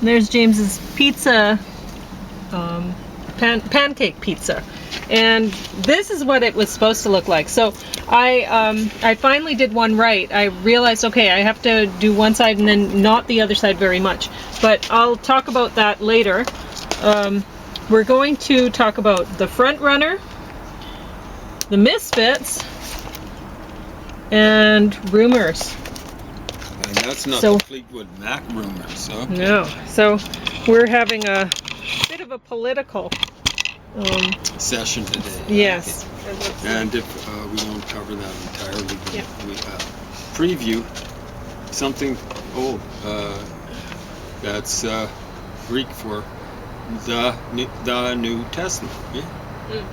There's James's pizza, pancake pizza. And this is what it was supposed to look like. So I finally did one right. I realized, okay, I have to do one side and then not the other side very much. But I'll talk about that later. We're going to talk about the front runner, the Misfits, and Rumours. And that's not the Fleetwood Mac Rumours, huh? No. So we're having a bit of a political session today. Yes. And if we don't cover that entirely, we preview something that's Greek for the New Testament, yeah? In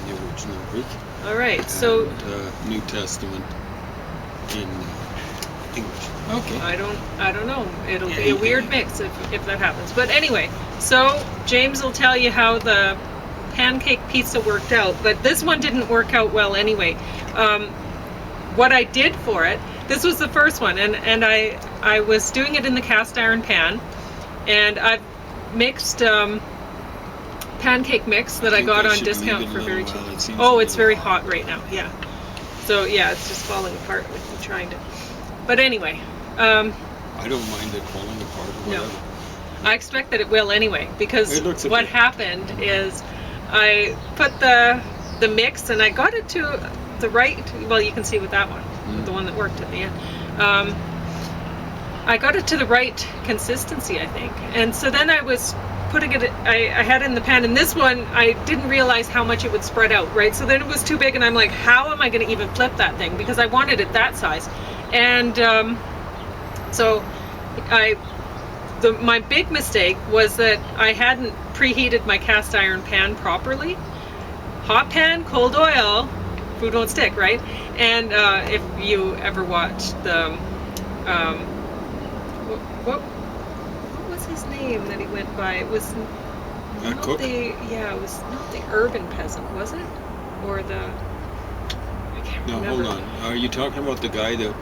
the original Greek. All right, and, so New Testament in English. Okay. I don't know. It'll be a weird mix if that happens. But anyway, so James will tell you how the pancake pizza worked out, but this one didn't work out well anyway. What I did for it, this was the first one, and I was doing it in the cast iron pan, and I've mixed pancake mix that I got on discount for very cheap. Oh, it's very hot right now. Yeah. So yeah, it's just falling apart with me trying to. But anyway. I don't mind it falling apart or whatever. No. I expect that it will anyway, because what happened is I put the mix and I got it to the right, well, you can see with that one, the one that worked at the end. I got it to the right consistency, I think. And so then I was putting it, I had it in the pan, and this one, I didn't realize how much it would spread out, right? So then it was too big, and I'm like, how am I going to even flip that thing? Because I wanted it that size. And so my big mistake was that I hadn't preheated my cast iron pan properly. Hot pan, cold oil, food won't stick, right? And if you ever watched the, what was his name that he went by? It was not Cook? it was not the urban peasant, was it? Or the, I can't remember. No, hold on. Are you talking about the guy that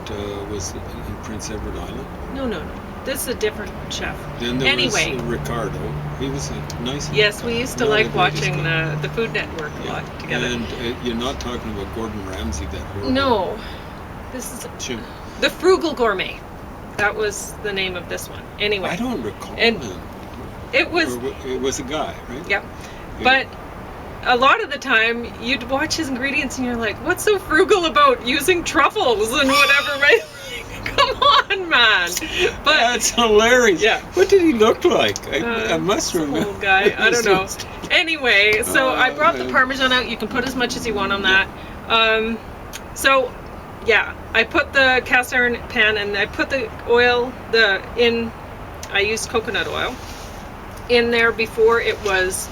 was in Prince Edward Island? No. This is a different chef. Then there anyway, was Ricardo. He was a nice. Yes, we used to like watching the Food Network a lot together. And you're not talking about Gordon Ramsay, that horrible. No, this is the Frugal Gourmet. That was the name of this one. Anyway, I don't recall him. It was a guy, right? Yep. But a lot of the time, you'd watch his ingredients and you're like, what's so frugal about using truffles and whatever, right? Come on, man. But that's hilarious. Yeah. What did he look like? I must remember. Old guy. I don't know. Anyway, so I brought the Parmesan out. You can put as much as you want on that. So, yeah, I put the cast iron pan and I put the oil I used coconut oil in there before it was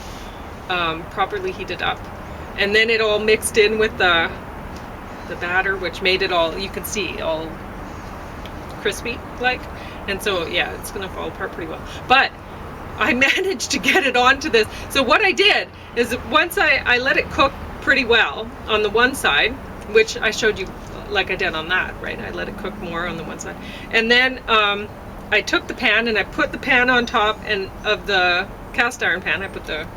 properly heated up. And then it all mixed in with the batter, which made it all, you can see, all crispy like, and so yeah, it's gonna fall apart pretty well, but I managed to get it onto this. So what I did is once I let it cook pretty well on the one side, which I showed you like I did on that, right? I let it cook more on the one side, and then I took the pan and I put the pan on top of the cast iron pan. I put the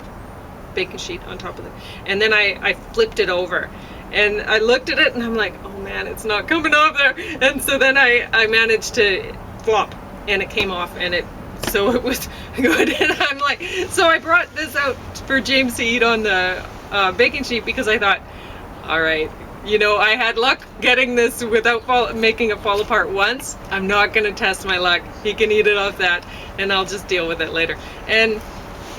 baking sheet on top of it, and then I flipped it over. And I looked at it and I'm like, oh man, it's not coming off there. And so then I managed to flop and it came off, and so it was good. And I'm like, so I brought this out for James to eat on the baking sheet because I thought, all right, I had luck getting this without making it fall apart once. I'm not going to test my luck. He can eat it off that and I'll just deal with it later. And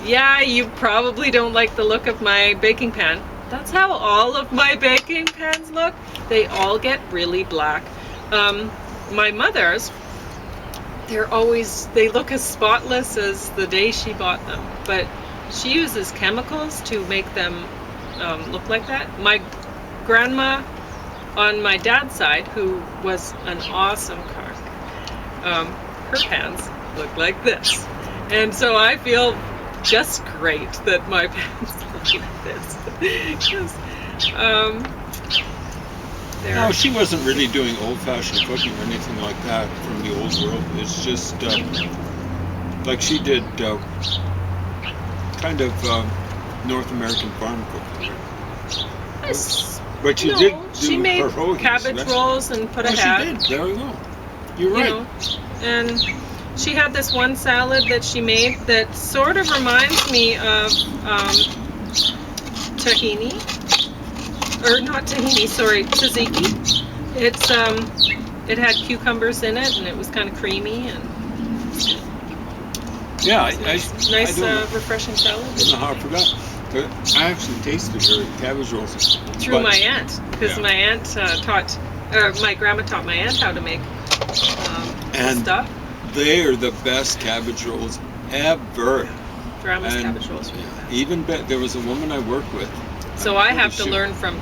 yeah, you probably don't like the look of my baking pan. That's how all of my baking pans look. They all get really black. My mother's, they look as spotless as the day she bought them, but she uses chemicals to make them look like that. My grandma on my dad's side, who was an awesome cook, her pans look like this. And so I feel just great that my pans look like this. No, she wasn't really doing old-fashioned cooking or anything like that from the old world. It's just like she did kind of North American farm cooking, right? But she did do she made pierogies, cabbage right? rolls and put a hat. She did. There we go. You're right. know, and she had this one salad that she made that sort of reminds me of tahini, or not tahini, sorry, tzatziki. It's it had cucumbers in it, and it was kind of creamy and Yeah, nice, I don't know. refreshing salad. I don't know how I forgot. But I actually tasted her cabbage rolls. Through my aunt, because my aunt taught, my grandma taught my aunt how to make And stuff. they are the best cabbage rolls ever. Grandma's And cabbage rolls. even there was a woman I worked with. So I have to learn from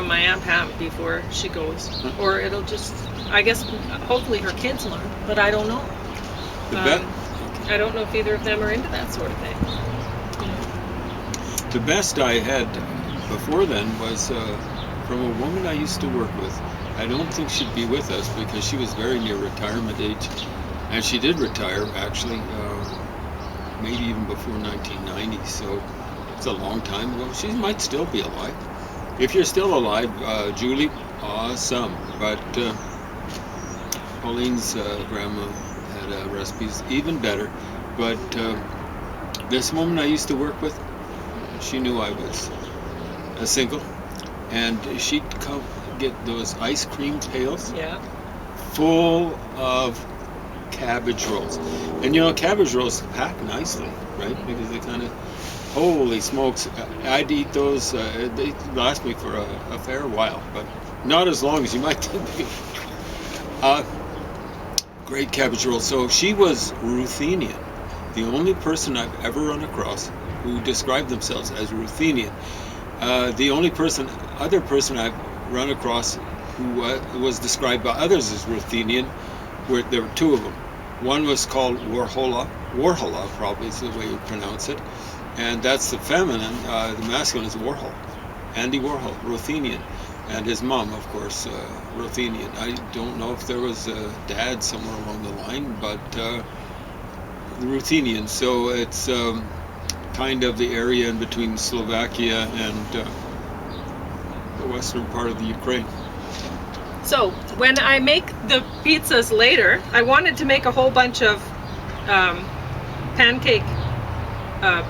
my Aunt Pam before she goes, or it'll just, I guess, hopefully her kids learn, but I don't know. I don't know if either of them are into that sort of thing. The best I had before then was from a woman I used to work with. I don't think she'd be with us because she was very near retirement age, and she did retire actually, maybe even before 1990. So it's a long time ago. She might still be alive. If you're still alive, Julie, awesome. But Pauline's grandma had recipes even better. But this woman I used to work with, she knew I was a single, and she'd come get those ice cream pails full of cabbage rolls. And you know, cabbage rolls pack nicely, right? Because they kind of, holy smokes, I'd eat those, they last me for a fair while, but not as long as you might think. Great cabbage rolls. So she was Ruthenian, the only person I've ever run across who described themselves as Ruthenian. The only other person I've run across who was described by others as Ruthenian, there were two of them. One was called Warhola probably is the way you pronounce it, and that's the feminine. The masculine is Warhol, Andy Warhol, Ruthenian, and his mom, of course, Ruthenian. I don't know if there was a dad somewhere along the line, but Ruthenian. So it's kind of the area in between Slovakia and the western part of the Ukraine. So when I make the pizzas later, I wanted to make a whole bunch of pancake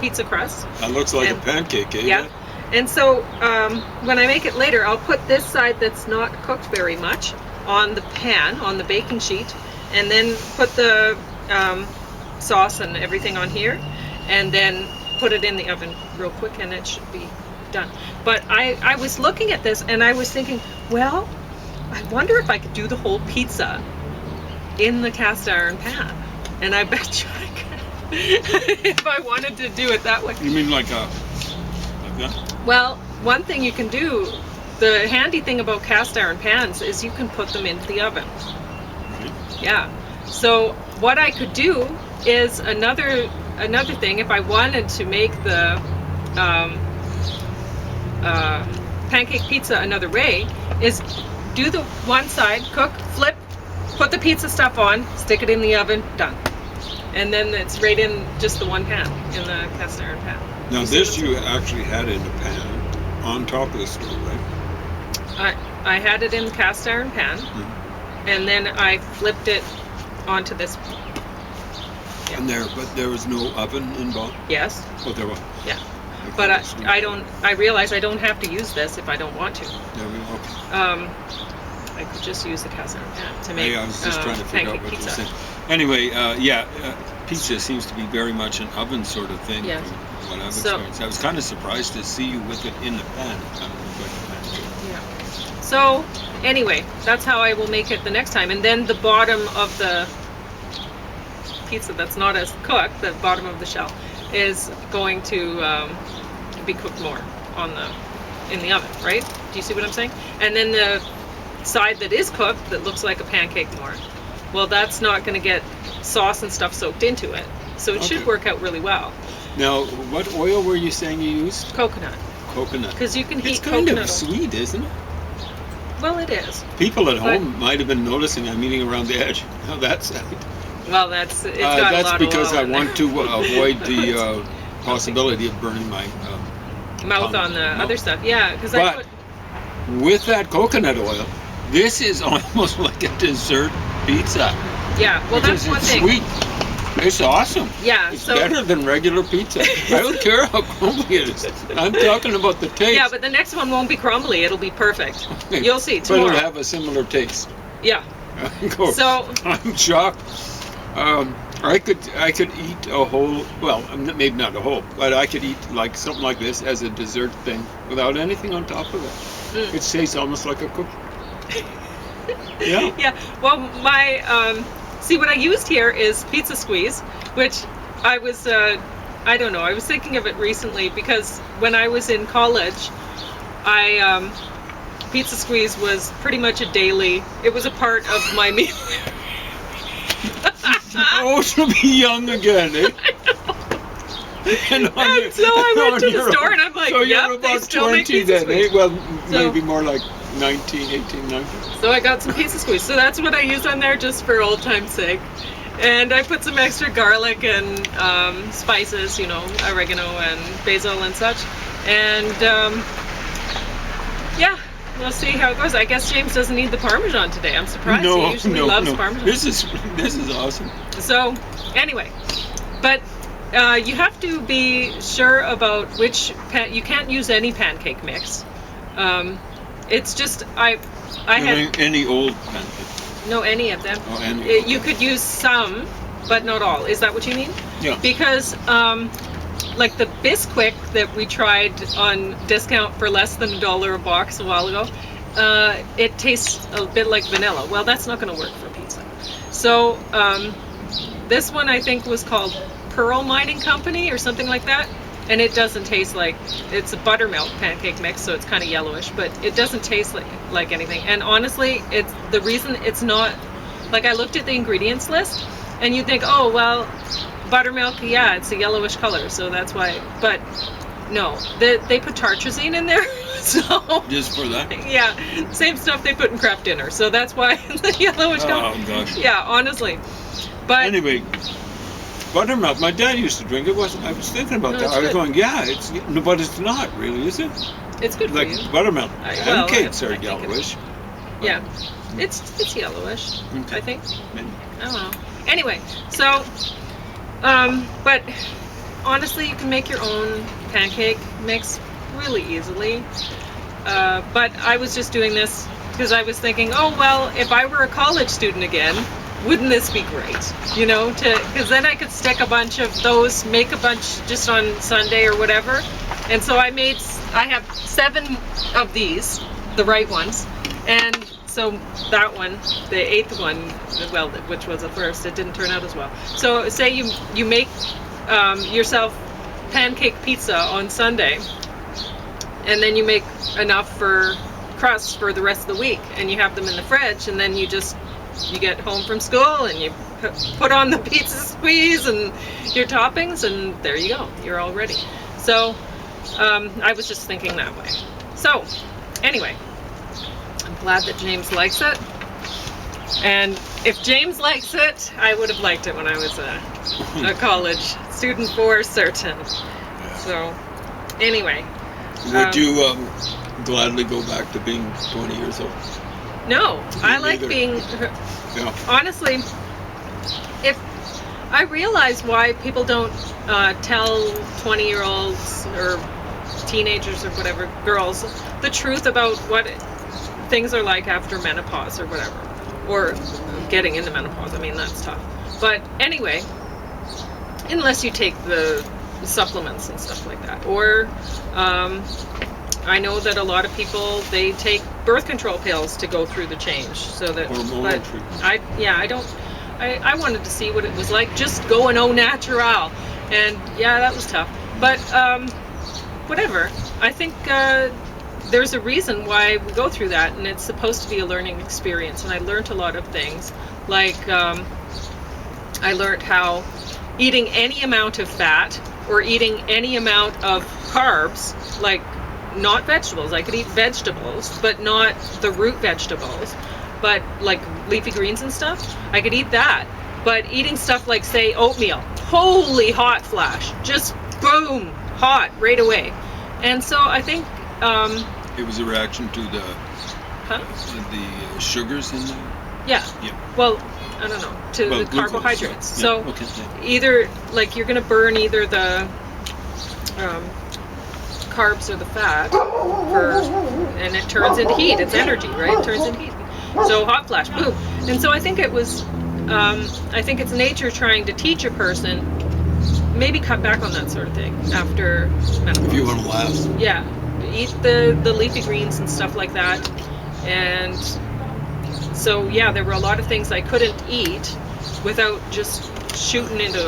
pizza crusts. That looks like a pancake, eh? Yeah. And so when I make it later, I'll put this side that's not cooked very much on the pan, on the baking sheet, and then put the sauce and everything on here, and then put it in the oven real quick, and it should be done. But I was looking at this, and I was thinking, well, I wonder if I could do the whole pizza in the cast iron pan. And I bet you I could if I wanted to do it that way. You mean like that? Well, one thing you can do, the handy thing about cast iron pans is you can put them into the oven. Right. Yeah. So what I could do is another thing, if I wanted to make the pancake pizza another way, is do the one side, cook, flip, put the pizza stuff on, stick it in the oven, done. And then it's right in just the one pan, in the cast iron pan. Now this you actually had in a pan on top of the stove, right? I had it in the cast iron pan, and then I flipped it onto this. Yeah. And but there was no oven involved? Yes. Oh, there was? Yeah. But I realize I don't have to use this if I don't want to. There we go. I could just use the cast iron pan to make I was just trying to figure out what pizza. you're saying. Anyway, pizza seems to be very much an oven sort of thing. Yes. From what I've experienced. I was kind of surprised to see you with it in the pan. It kind of looked like a pancake. Yeah. So anyway, that's how I will make it the next time. And then the bottom of the pizza that's not as cooked, the bottom of the shell, is going to be cooked more in the oven, right? Do you see what I'm saying? And then the side that is cooked, that looks like a pancake more, well, that's not going to get sauce and stuff soaked into it, so it should work out really well. Now, what oil were you saying you used? Coconut. Coconut. Because you can heat it's kind coconut of sweet, isn't it? Well, it is. People at home might have been noticing I'm eating around the edge. How that sound? Well, it's got a lot That's of because oil I in there. want to avoid the possibility of burning my Mouth on the other stuff. Yeah, because I But put. with that coconut oil, this is almost like a dessert pizza. Yeah, well, Because that's one it's thing. sweet. It's awesome. Yeah, It's so. better than regular pizza. I don't care how crumbly it is. I'm talking about the taste. Yeah, but the next one won't be crumbly. It'll be perfect. Okay. You'll see But tomorrow. it'll have a similar taste. Yeah. So. I'm shocked. I could eat a whole, well, maybe not a whole, but I could eat like something like this as a dessert thing without anything on top of it. It tastes almost like a cookie. Yeah. Yeah. Well, my see what I used here is pizza squeeze, which I was I don't know. I was thinking of it recently because when I was in college, I pizza squeeze was pretty much a daily. It was a part of my meal. Oh, to be young again, eh? And So I went to the store and I'm like, so yep, you're they about still make 20 pizza then, eh? squeeze. Well, So- maybe more like 19, 18, 19. So I got some pizza squeeze. So that's what I used on there just for old time's sake. And I put some extra garlic and spices, oregano and basil and such. And yeah, we'll see how it goes. I guess James doesn't need the Parmesan today. I'm surprised. He usually loves Parmesan. This is awesome. So anyway, but you have to be sure about which you can't use any pancake mix. It's just I had Any old pancake. no any of them. Oh, any. You could use some, but not all. Is that what you mean? Yeah. Because like the Bisquick that we tried on discount for less than $1 a box a while ago, it tastes a bit like vanilla. Well, that's not going to work for pizza. So this one I think was called Pearl Mining Company or something like that. And it doesn't taste like, it's a buttermilk pancake mix, so it's kind of yellowish, but it doesn't taste like anything. And honestly, it's the reason it's not, like I looked at the ingredients list, and you'd think, oh, well, buttermilk, yeah, it's a yellowish color, so that's why, but no, they put tartrazine in there, so. Just for that? Yeah, same stuff they put in Kraft Dinner, so that's why the yellowish color. Oh, gosh. Yeah, honestly. But Anyway, buttermilk. My dad used to drink it. I was thinking about No, that. it's I was good. going, yeah, but it's not really, is it? it's good for Like you. buttermilk. Well, Pancakes I are think it's- yellowish. Yeah, it's yellowish, Okay. I think. Maybe. I don't know. Anyway, so, but honestly, you can make your own pancake mix really easily. But I was just doing this because I was thinking, oh, well, if I were a college student again, wouldn't this be great? Because then I could stick a bunch of those, make a bunch just on Sunday or whatever. And so I have 7 of these, the right ones. And so that one, the 8th one, well, which was the first, it didn't turn out as well. So say you make yourself pancake pizza on Sunday, and then you make enough for crusts for the rest of the week, and you have them in the fridge, and then you get home from school and you put on the pizza squeeze and your toppings, and there you go, you're all ready. So I was just thinking that way. So anyway, I'm glad that James likes it. And if James likes it, I would have liked it when I was a college student for certain. So anyway. Would you gladly go back to being 20 years old? No, I like neither. being, Yeah. honestly, if I realize why people don't tell 20-year-olds or teenagers or whatever, girls, the truth about what things are like after menopause or whatever, or getting into menopause. I mean, that's tough. But anyway, unless you take the supplements and stuff like that, or I know that a lot of people, they take birth control pills to go through the change, so that. Hormonal But treatment. I wanted to see what it was like, just going au natural, and yeah, that was tough. But whatever. I think there's a reason why we go through that, and it's supposed to be a learning experience. And I learned a lot of things, like I learned how eating any amount of fat or eating any amount of carbs, like not vegetables. I could eat vegetables, but not the root vegetables, but like leafy greens and stuff. I could eat that, But eating stuff like, say, oatmeal, holy hot flash, just boom, hot right away. And so I think It was a reaction to the sugars in there. Yeah. Well, I don't know, to the glucose, carbohydrates. yeah. So Okay, either like you're going to burn either the carbs or the fat, and it turns into heat. It's energy, right? It turns into heat. So hot flash, boom. And so I think it was, I think it's nature trying to teach a person maybe cut back on that sort of thing after menopause. If you want to last. Yeah, eat the leafy greens and stuff like that. And so yeah, there were a lot of things I couldn't eat without just shooting into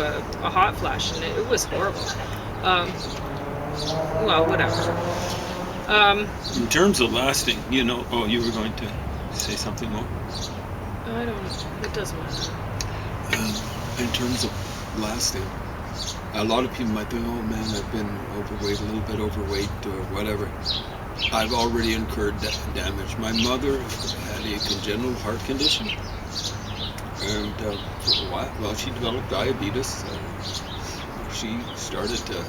a hot flash, and it was horrible. Well, whatever. In terms of lasting, you know, you were going to say something more? I don't know. It doesn't matter. In terms of lasting, a lot of people might think, oh man, I've been overweight, a little bit overweight or whatever. I've already incurred damage. My mother had a congenital heart condition, and for a while, well, she developed diabetes. She started to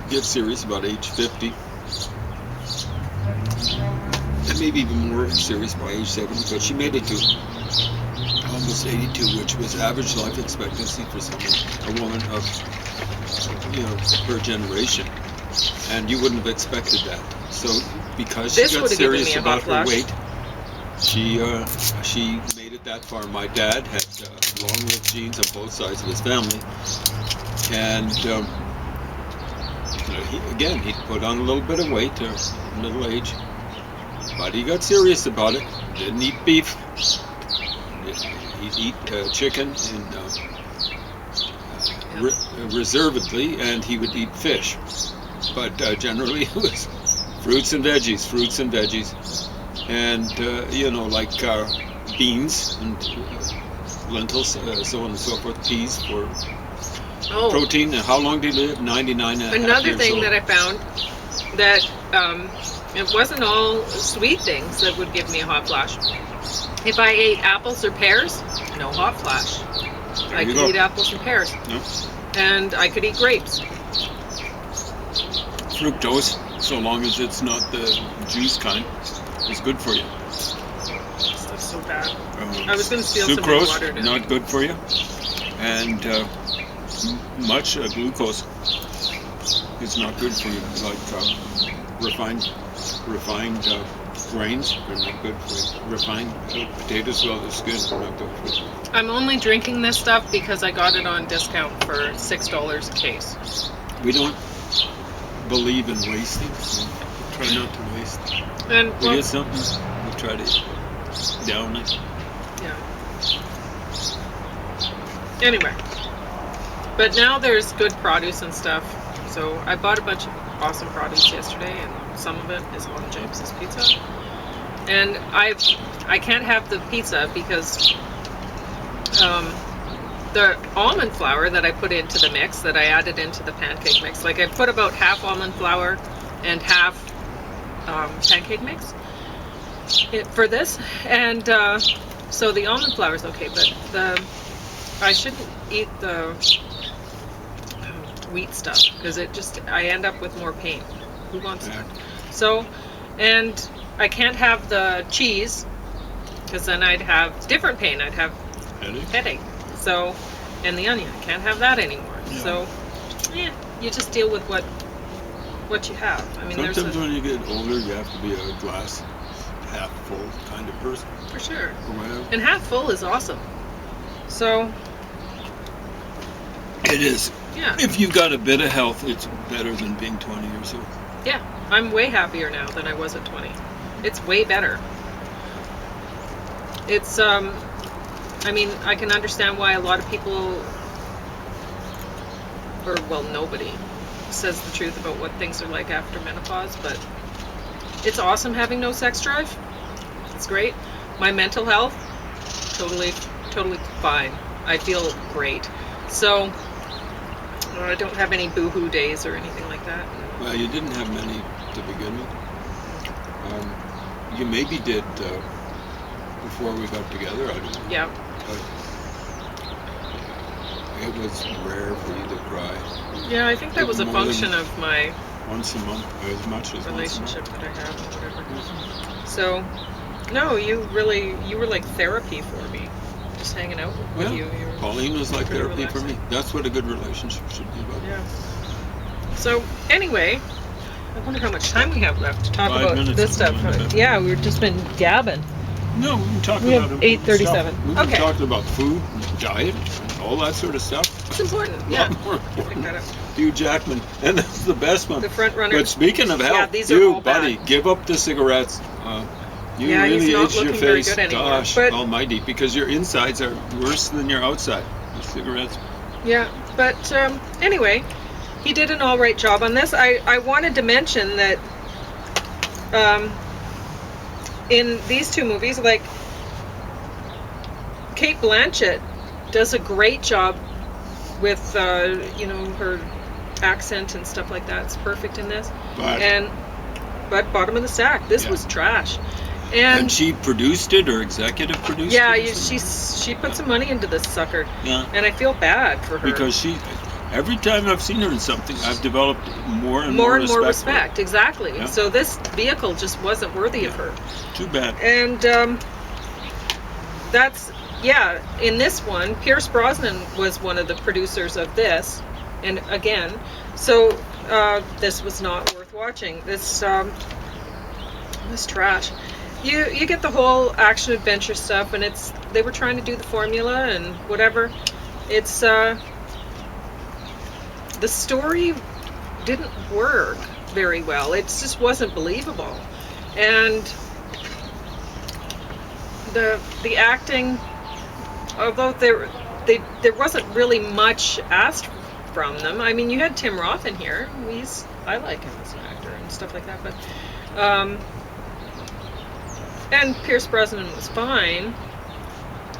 get serious about age 50, and maybe even more serious by age 70, but she made it to almost 82, which was average life expectancy for someone, a woman of, her generation. And you wouldn't have expected that. So because she got serious about her weight, she made it that far. My dad had long-lived genes on both sides of his family, and he put on a little bit of weight middle age, but he got serious about it. Didn't eat beef. He'd eat chicken and reservedly, and he would eat fish. But generally it was fruits and veggies, and like beans and lentils, so on and so forth, peas for protein. And how long did he live? 99 and a half years. Another thing that I found, that it wasn't all sweet things that would give me a hot flash. If I ate apples or pears, no hot flash. I could eat apples and pears. Yep. And I could eat grapes. Fructose, so long as it's not the juice kind, is good for you. Stuff's so bad. I was going to steal some water. Sucrose, not good for you. And much glucose is not good for you. Like refined grains are not good for you. Refined potatoes, well, it's good, but not good for you. I'm only drinking this stuff because I got it on discount for $6 a case. We don't believe in wasting, so try not to waste. And we get something, we try to down it. Yeah. Anyway, but now there's good produce and stuff. So I bought a bunch of awesome produce yesterday, and some of it is on James's pizza. And I can't have the pizza because the almond flour that I put into the mix, that I added into the pancake mix, like I put about half almond flour and half pancake mix for this, and so the almond flour is okay, but I shouldn't eat the wheat stuff because I end up with more pain. Who wants that? So, and I can't have the cheese because then I'd have different pain. I'd have headache. So, and the onion, I can't have that anymore. Yeah. So, you just deal with what you have. I mean, sometimes when you get older, you have to be a glass half full kind of person. For sure. And half full is awesome. So, it is. Yeah. If you've got a bit of health, it's better than being 20 years old. Yeah, I'm way happier now than I was at 20. It's way better. It's I mean, I can understand why a lot of people, or well, nobody says the truth about what things are like after menopause, but it's awesome having no sex drive. It's great. My mental health, totally fine. I feel great. So, I don't have any boohoo days or anything like that. Well, you didn't have many to begin with. You maybe did before we got together. I don't know. Yeah. it was rare for you to cry. Yeah, I think that was a More than function of my once a month, as much as relationship once that I have or whatever. So, no, you were like therapy for me. Just hanging out a with month. you. Yeah, Pauline was like pretty therapy for me. relaxing. That's what a good relationship should be about. Yeah. So, anyway, I wonder how much time we have left to talk 5 about minutes this is stuff. one minute. Yeah, we've just been gabbing. No, we can talk We have about important 8:37. stuff. We've been Okay. talking about food, and diet, and all that sort of stuff. It's important. A Yeah. lot more Pick important. that up. Hugh Jackman, and that's the best one. The front runner. But speaking of health, Yeah, these are you, all buddy, bad. give up the cigarettes. You Yeah, he's really not itch your looking very face. good anymore, Gosh, but- almighty, because your insides are worse than your outside. The cigarettes. Yeah, but anyway, he did an all right job on this. I wanted to mention that in these two movies, like, Kate Blanchett does a great job with her accent and stuff like that. It's perfect in this. But bottom of the stack, this Yeah. was trash. And she produced it or executive produced Yeah, it? or something? she put some money into this sucker, Yeah. and I feel bad for her. Because every time I've seen her in something, I've developed more and more more respect, exactly. Yeah. So this vehicle just wasn't worthy of her. Too bad. And in this one, Pierce Brosnan was one of the producers of this, and again, so this was not worth watching. This was trash. You get the whole action adventure stuff, and they were trying to do the formula and whatever. It's the story didn't work very well. It just wasn't believable, and the acting, although there wasn't really much asked from them. I mean, you had Tim Roth in here. I like him as an actor and stuff like that, but and Pierce Brosnan was fine.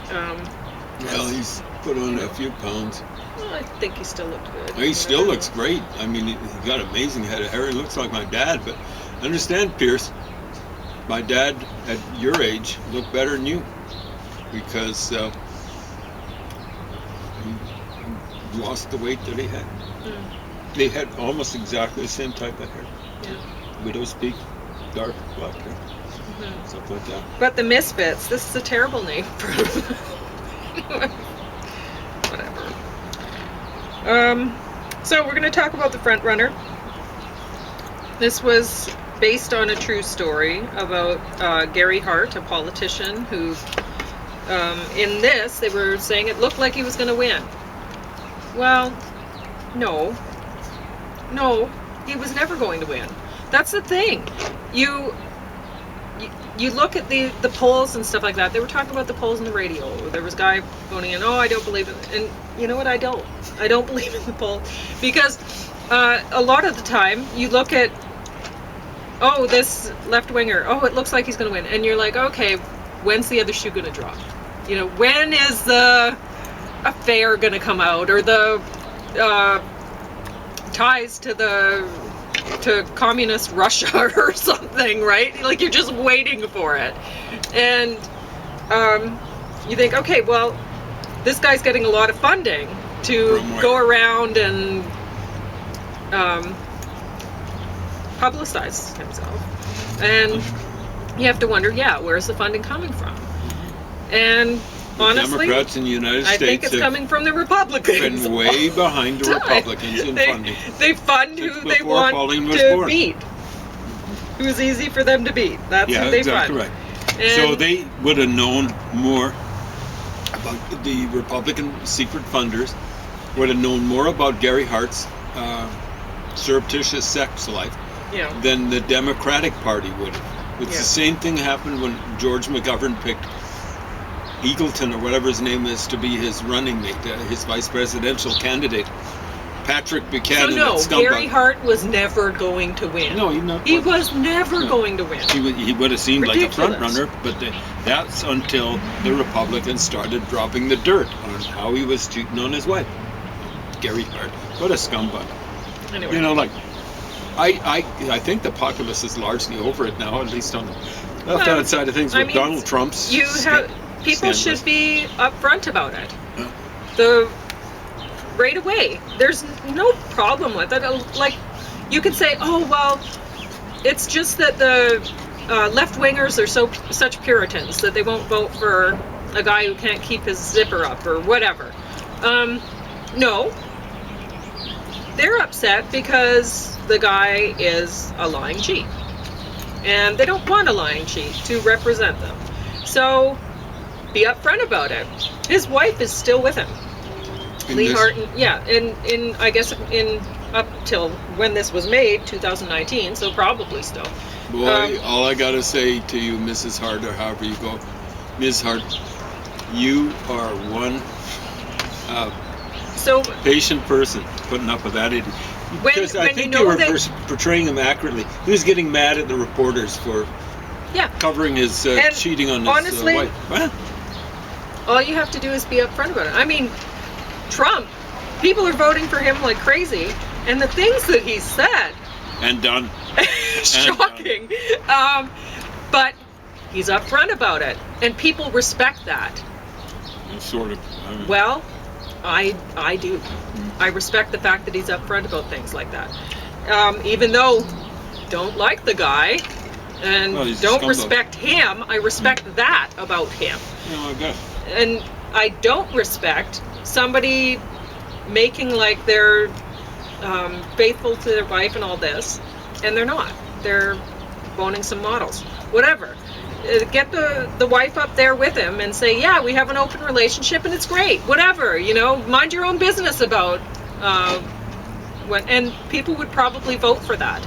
Well, he's put on a few pounds. Well, I think he still looked good. He still looks great. I mean, he got amazing head of hair. He looks like my dad, but understand, Pierce, my dad at your age looked better than you because he lost the weight that he had. They had almost exactly the same type of hair. Yeah. Widow's peak, dark black hair, stuff like that. But the Misfits, this is a terrible name for anyway, whatever. So we're going to talk about the front runner. This was based on a true story about Gary Hart, a politician who, in this, they were saying it looked like he was going to win. Well, no, he was never going to win. That's the thing. You look at the polls and stuff like that. They were talking about the polls on the radio. There was a guy voting in, I don't believe it. And you know what? I don't believe in the poll. Because a lot of the time, you look at, this left-winger, it looks like he's going to win. And you're like, okay, when's the other shoe going to drop? When is the affair going to come out? Or the ties to communist Russia or something, right? Like, you're just waiting for it. And you think, okay, well, this guy's getting a lot of funding to go around and publicize himself. And you have to wonder, where's the funding coming from? And honestly, Democrats in the United States I think it's coming from the Republicans. Been way behind the Republicans in funding. They fund who they want to beat. Who's easy for them to beat. That's who they fund. Right. So they would have known more about the Republican secret funders, would have known more about Gary Hart's surreptitious sex life than the Democratic Party would have. It's the same thing happened when George McGovern picked Eagleton or whatever his name is to be his running mate, his vice presidential candidate, Patrick Buchanan. So Gary Hart was never going to win. No, he was never going to win. He would have seemed like a front runner, but that's until the Republicans started dropping the dirt on how he was cheating on his wife. Gary Hart, what a scumbag. Anyway. I think the populace is largely over it now, at least on the left-hand side of things with Donald Trump's. People should be upfront about it. Yeah. right away. There's no problem with it. Like, you could say, oh, well, it's just that the left-wingers are such Puritans that they won't vote for a guy who can't keep his zipper up or whatever. No. They're upset because the guy is a lying cheat. And they don't want a lying cheat to represent them. So be upfront about it. His wife is still with him. Lee Harton, yeah, in I guess in up till when this was made, 2019, so probably still. Boy, all I gotta say to you, Mrs. Hart, or however you go, Ms. Hart, you are one patient person putting up with that idiot. Because I think you were portraying him accurately. He was getting mad at the reporters for covering his cheating on his wife. What? All you have to do is be upfront about it. I mean, Trump, people are voting for him like crazy, and the things that he said and done, shocking. But he's upfront about it, and people respect that. Sort of. Well, I do. I respect the fact that he's upfront about things like that. Even though don't like the guy and don't respect him, I respect that about him. No, I guess. And I don't respect somebody making like they're faithful to their wife and all this, and they're not. They're boning some models. Whatever. Get the wife up there with him and say, yeah, we have an open relationship and it's great. Whatever, mind your own business about and people would probably vote for that.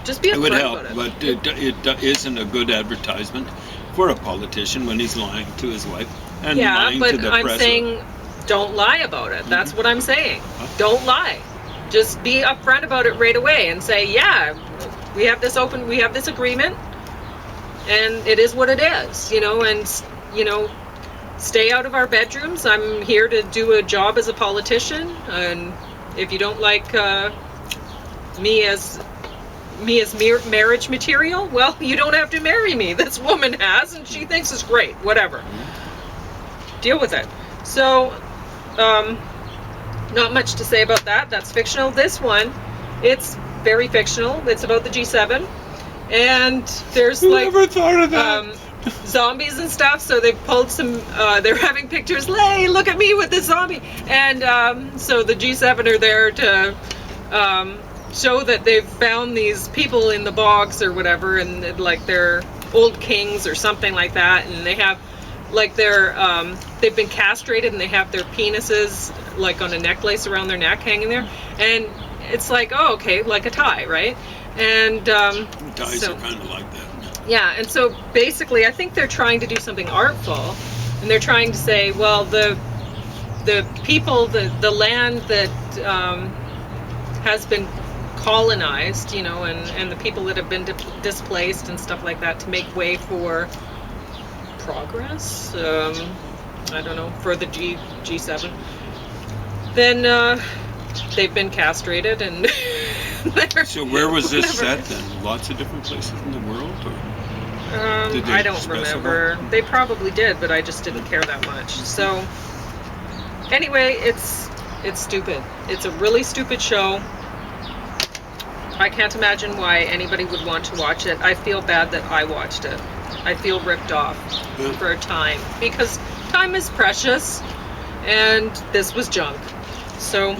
Just be upfront about it. But it isn't a good advertisement for a politician when he's lying to his wife and lying to the press. I'm saying don't lie about it. That's what I'm saying. Don't lie. Just be upfront about it right away and say, yeah, we have this agreement. And it is what it is, and, stay out of our bedrooms. I'm here to do a job as a politician. And if you don't like me as marriage material, well, you don't have to marry me. This woman has, and she thinks it's great. Whatever. Deal with it. So, not much to say about that. That's fictional. This one, it's very fictional. It's about the G7. And there's Whoever thought of that? Zombies and stuff, so they pulled some, they're having pictures, hey, look at me with this zombie. And so the G7 are there to show that they've found these people in the bogs or whatever, and like they're old kings or something like that, and they have like they've been castrated and they have their penises like on a necklace around their neck hanging there. And it's like, oh, okay, like a tie, right? And ties are kind of like that. Yeah, and so basically, I think they're trying to do something artful, and they're trying to say, well, the people, the land that has been colonized, and the people that have been displaced and stuff like that, to make way for progress. I don't know, for the G7. Then they've been castrated and. So where was this set then? Lots of different places in the world? Or I don't remember. They probably did, but I just didn't care that much. So anyway, it's stupid. It's a really stupid show. I can't imagine why anybody would want to watch it. I feel bad that I watched it. I feel ripped off for time, because time is precious, and this was junk. So